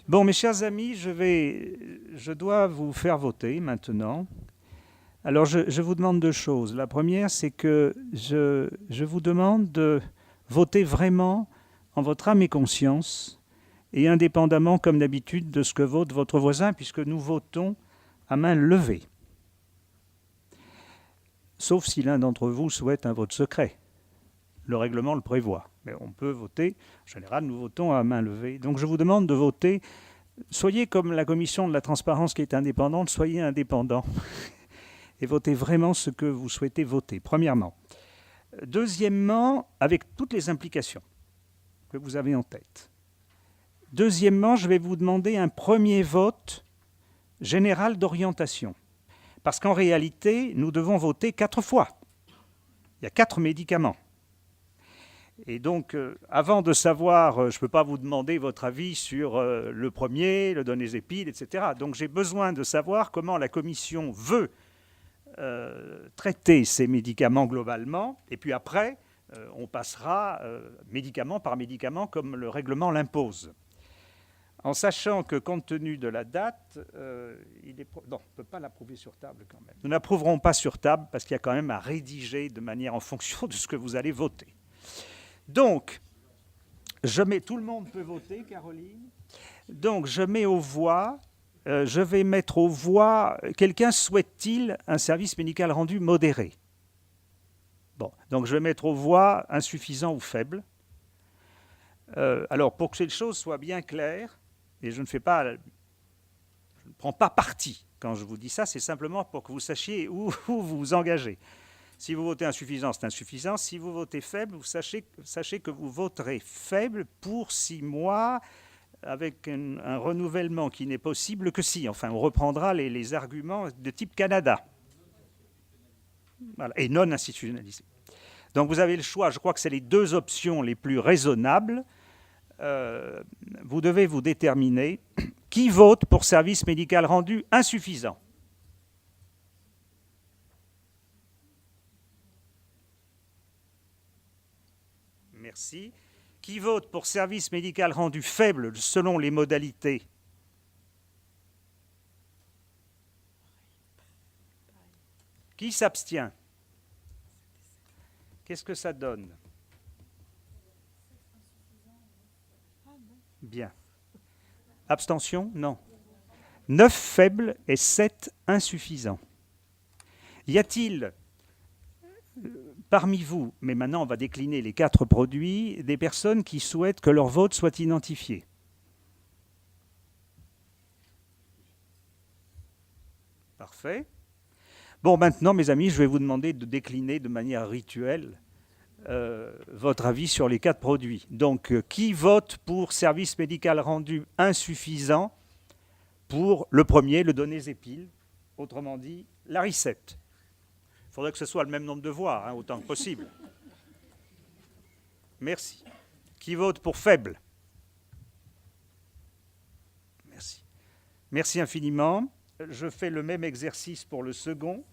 Bon, mes chers amis, je dois vous faire voter maintenant. Alors, je vous demande deux choses. La première, c'est que je vous demande de voter vraiment en votre âme et conscience, et indépendamment, comme d'habitude, de ce que vote votre voisin, puisque nous votons à main levée. Sauf si l'un d'entre vous souhaite un vote secret. Le règlement le prévoit. Mais on peut voter. En général, nous votons à main levée. Donc, je vous demande de voter. Soyez comme la commission de la transparence qui est indépendante, soyez indépendant et votez vraiment ce que vous souhaitez voter, premièrement. Deuxièmement, avec toutes les implications que vous avez en tête. Deuxièmement, je vais vous demander un premier vote général d'orientation. Parce qu'en réalité, nous devons voter 4 fois. Il y a 4 médicaments. Et donc, avant de savoir, je ne peux pas vous demander votre avis sur le premier, le donésépine, etc. Donc, j'ai besoin de savoir comment la Commission veut traiter ces médicaments globalement. Et puis après, on passera médicament par médicament comme le règlement l'impose. En sachant que, compte tenu de la date, non, on ne peut pas l'approuver sur table quand même. Nous n'approuverons pas sur table parce qu'il y a quand même à rédiger de manière en fonction de ce que vous allez voter. Donc, tout le monde peut voter, Caroline. Donc, je mets aux voix, je vais mettre aux voix, quelqu'un souhaite-t-il un service médical rendu modéré? Bon, donc je vais mettre aux voix insuffisant ou faible. Alors, pour que ces choses soient bien claires, et je ne prends pas parti quand je vous dis ça, c'est simplement pour que vous sachiez où vous vous engagez. Si vous votez insuffisant, c'est insuffisant. Si vous votez faible, vous sachez que vous voterez faible pour 6 mois avec un renouvellement qui n'est possible que si. Enfin, on reprendra les arguments de type Canada. Voilà, et non institutionnalisé. Donc vous avez le choix. Je crois que c'est les 2 options les plus raisonnables. Vous devez vous déterminer. Qui vote pour service médical rendu insuffisant? Merci. Qui vote pour service médical rendu faible selon les modalités? Qui s'abstient? Qu'est-ce que ça donne? Bien. Abstention? Non. 9 faibles et 7 insuffisants. Y a-t-il parmi vous, mais maintenant on va décliner les 4 produits, des personnes qui souhaitent que leur vote soit identifié? Parfait. Bon, maintenant, mes amis, je vais vous demander de décliner de manière rituelle votre avis sur les 4 produits. Donc, qui vote pour service médical rendu insuffisant pour le premier, le donésépine, autrement dit, l'Aricept? Il faudrait que ce soit le même nombre de voix, autant que possible. Merci. Qui vote pour faible? Merci. Merci infiniment. Je fais le même exercice pour le second,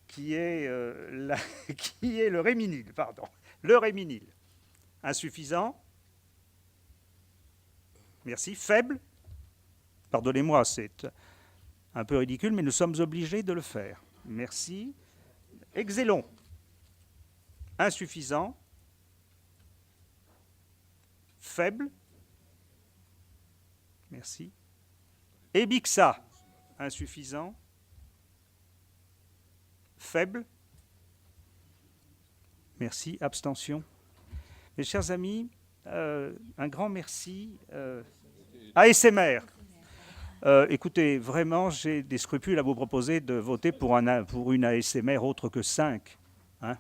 qui est le Réminil, pardon. Le Réminil. Insuffisant? Merci. Faible? Pardonnez-moi, c'est un peu ridicule, mais nous sommes obligés de le faire. Merci. Exelon? Insuffisant? Faible? Merci. Ebixa? Insuffisant? Faible? Merci. Abstention? Mes chers amis, un grand merci. ASMR. Écoutez, vraiment, j'ai des scrupules à vous proposer de voter pour une ASMR autre que 5,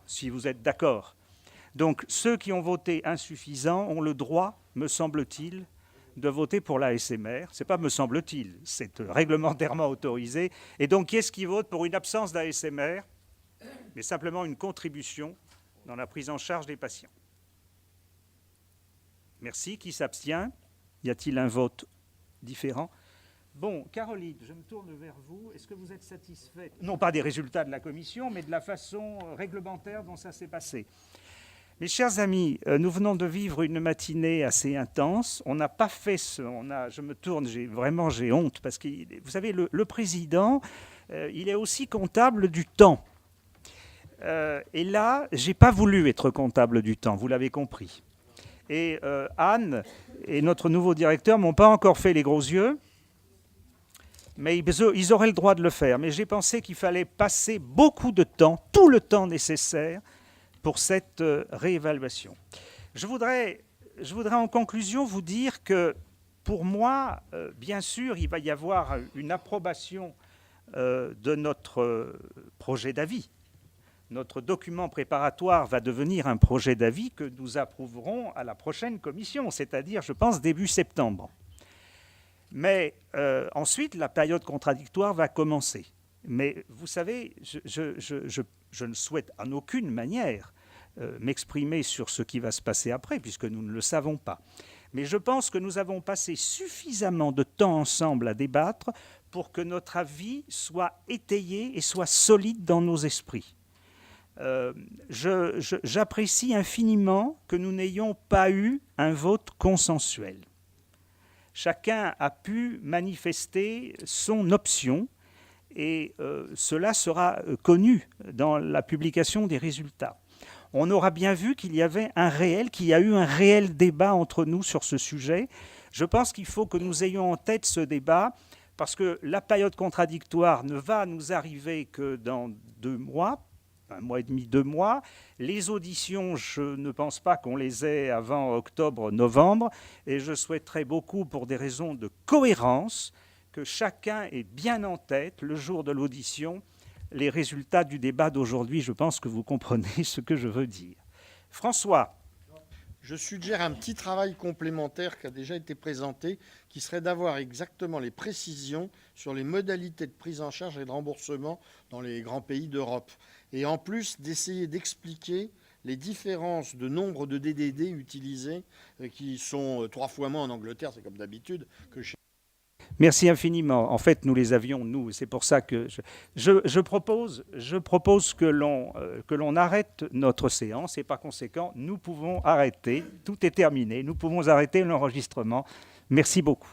si vous êtes d'accord. Donc, ceux qui ont voté insuffisant ont le droit, me semble-t-il, de voter pour l'ASMR. Ce n'est pas me semble-t-il, c'est réglementairement autorisé. Et donc, qui est-ce qui vote pour une absence d'ASMR, mais simplement une contribution dans la prise en charge des patients? Merci. Qui s'abstient? Y a-t-il un vote différent? Bon, Caroline, je me tourne vers vous. Est-ce que vous êtes satisfaite, non pas des résultats de la commission, mais de la façon réglementaire dont ça s'est passé? Mes chers amis, nous venons de vivre une matinée assez intense. On n'a pas fait ce... je me tourne, j'ai honte, parce que, vous savez, le président, il est aussi comptable du temps. Et là, je n'ai pas voulu être comptable du temps, vous l'avez compris. Et Anne et notre nouveau directeur ne m'ont pas encore fait les gros yeux, mais ils auraient le droit de le faire. Mais j'ai pensé qu'il fallait passer beaucoup de temps, tout le temps nécessaire, pour cette réévaluation. Je voudrais en conclusion vous dire que pour moi, bien sûr, il va y avoir une approbation de notre projet d'avis. Notre document préparatoire va devenir un projet d'avis que nous approuverons à la prochaine commission, c'est-à-dire, je pense, début septembre. Mais ensuite, la période contradictoire va commencer. Mais vous savez, je ne souhaite en aucune manière m'exprimer sur ce qui va se passer après, puisque nous ne le savons pas. Mais je pense que nous avons passé suffisamment de temps ensemble à débattre pour que notre avis soit étayé et soit solide dans nos esprits. J'apprécie infiniment que nous n'ayons pas eu un vote consensuel. Chacun a pu manifester son option et cela sera connu dans la publication des résultats. On aura bien vu qu'il y a eu un réel débat entre nous sur ce sujet. Je pense qu'il faut que nous ayons en tête ce débat parce que la période contradictoire ne va nous arriver que dans 2 mois, 1 mois et demi, 2 mois. Les auditions, je ne pense pas qu'on les ait avant octobre, novembre. Et je souhaiterais beaucoup, pour des raisons de cohérence, que chacun ait bien en tête, le jour de l'audition, les résultats du débat d'aujourd'hui. Je pense que vous comprenez ce que je veux dire. François. Je suggère un petit travail complémentaire qui a déjà été présenté, qui serait d'avoir exactement les précisions sur les modalités de prise en charge et de remboursement dans les grands pays d'Europe. Et en plus, d'essayer d'expliquer les différences de nombre de DDD utilisés, qui sont 3 fois moins en Angleterre, c'est comme d'habitude, que chez... Merci infiniment. En fait, nous les avions, nous. C'est pour ça que je propose que l'on arrête notre séance et par conséquent, nous pouvons arrêter. Tout est terminé. Nous pouvons arrêter l'enregistrement. Merci beaucoup.